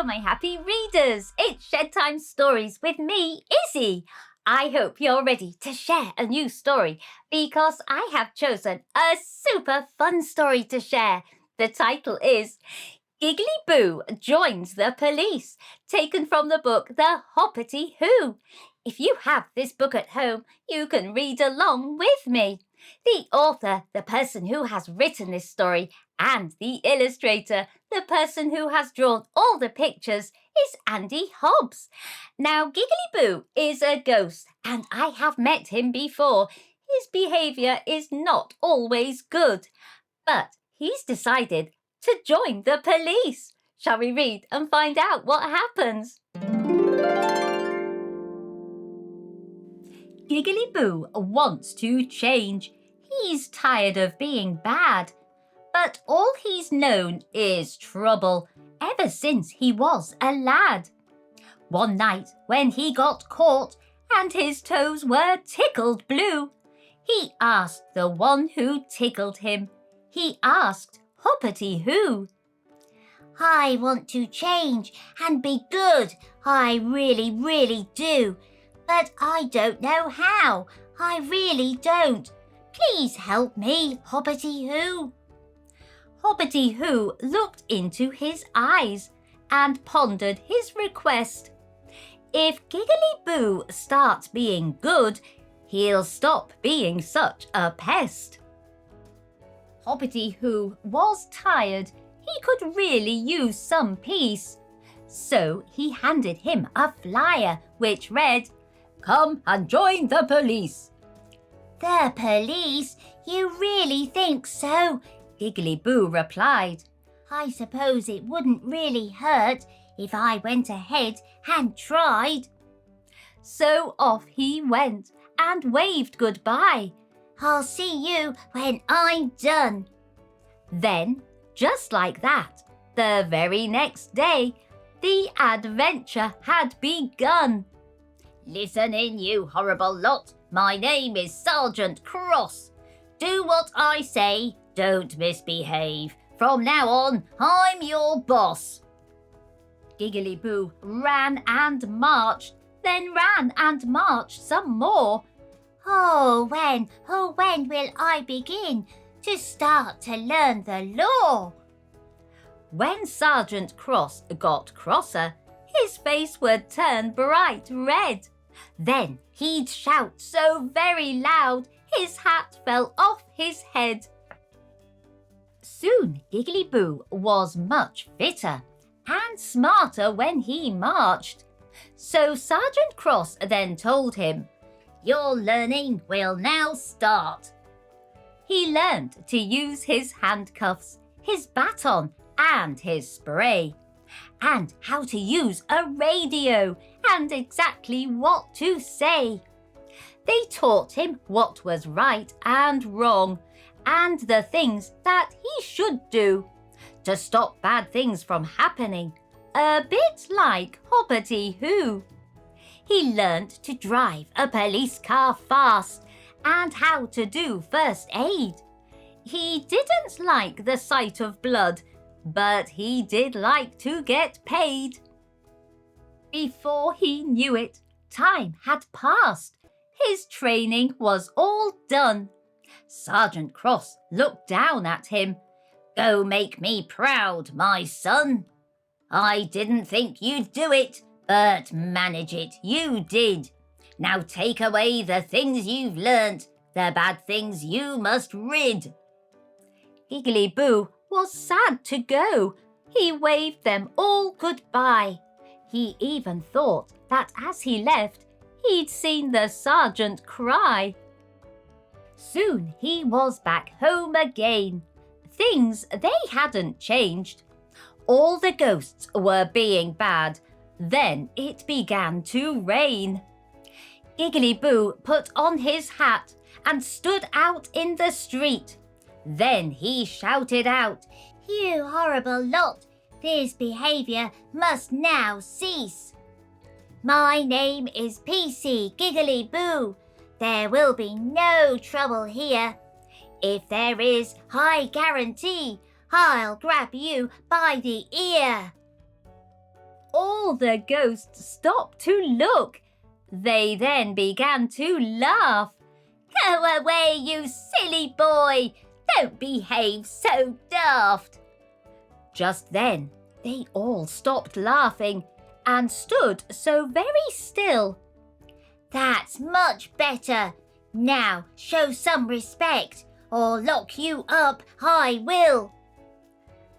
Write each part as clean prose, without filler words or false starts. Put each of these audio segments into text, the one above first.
Hello, my happy readers. It's Bedtime Stories with me, Issy. I hope you're ready to share a new story because I have chosen a super fun story to share. The title is GiggerlyBoo Joins the Police, taken from the book The HoppertyWho. If you have this book at home, you can read along with me. The author, the person who has written this story, and the illustrator, the person who has drawn all the pictures, is Andy Hobbs. Now, GiggerlyBoo is a ghost, and I have met him before. His behaviour is not always good, but he's decided to join the police. Shall we read and find out what happens? GiggerlyBoo wants to change. He's tired of being bad. But all he's known is trouble ever since he was a lad. One night when he got caught and his toes were tickled blue, he asked the one who tickled him. He asked HoppertyWho. I want to change and be good. I really do. But I don't know how. I really don't. Please help me, HoppertyWho. HoppertyWho looked into his eyes and pondered his request. If GiggerlyBoo starts being good, he'll stop being such a pest. HoppertyWho was tired. He could really use some peace. So he handed him a flyer which read, "Come and join the police." The police? You really think so? GiggerlyBoo replied. I suppose it wouldn't really hurt if I went ahead and tried. So off he went and waved goodbye. I'll see you when I'm done. Then, just like that, the very next day, the adventure had begun. "Listen in, you horrible lot. My name is Sergeant Cross. Do what I say, don't misbehave. From now on, I'm your boss." GiggerlyBoo ran and marched, then ran and marched some more. Oh, when will I begin to start to learn the law? When Sergeant Cross got crosser, his face would turn bright red. Then he'd shout so very loud, his hat fell off his head. Soon GiggerlyBoo was much fitter and smarter when he marched. So Sergeant Cross then told him, "Your learning will now start." He learned to use his handcuffs, his baton and his spray, and how to use a radio and exactly what to say. They taught him what was right and wrong and the things that he should do to stop bad things from happening, a bit like HoppertyWho. He learned to drive a police car fast and how to do first aid. He didn't like the sight of blood, but he did like to get paid. Before he knew it, time had passed. His training was all done. Sergeant Cross looked down at him. "Go make me proud, my son. I didn't think you'd do it, but manage it you did. Now take away the things you've learnt, the bad things you must rid." GiggerlyBoo was sad to go. He waved them all goodbye. He even thought that as he left, he'd seen the sergeant cry. Soon he was back home again. Things, they hadn't changed. All the ghosts were being bad. Then it began to rain. GiggerlyBoo put on his hat and stood out in the street. Then he shouted out, "You horrible lot, this behaviour must now cease. My name is PC GiggerlyBoo. There will be no trouble here. If there is, I guarantee I'll grab you by the ear." all the ghosts stopped to look. They then began to laugh. Go away, you silly boy! Don't behave so daft! Just then, they all stopped laughing and stood so very still. That's much better. Now show some respect, or lock you up I will.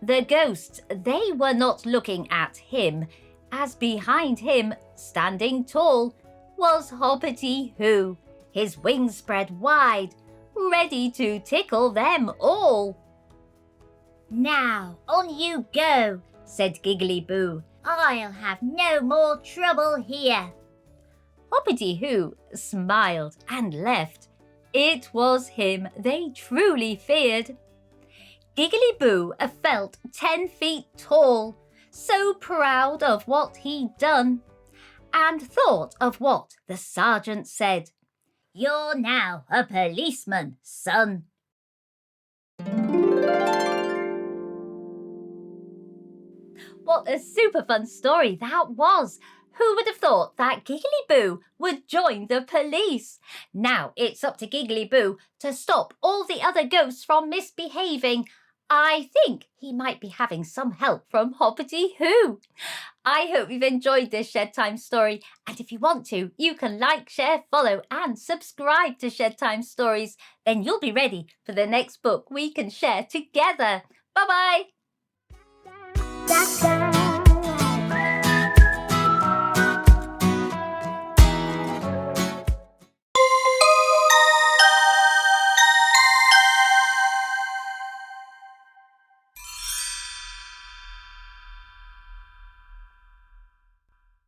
The ghosts, they were not looking at him, as behind him, standing tall, was HoppertyWho, his wings spread wide, ready to tickle them all. Now on you go, said GiggerlyBoo. I'll have no more trouble here. HoppertyWho smiled and left. It was him they truly feared. GiggerlyBoo felt 10 feet tall, so proud of what he'd done, and thought of what the sergeant said. You're now a policeman, son. What a super fun story that was! Who would have thought that GiggerlyBoo would join the police? Now it's up to GiggerlyBoo to stop all the other ghosts from misbehaving. I think he might be having some help from HoppertyWho. I hope you've enjoyed this Shed Time story, and if you want to, you can like, share, follow and subscribe to Shed Time Stories. Then you'll be ready for the next book we can share together. Bye-bye!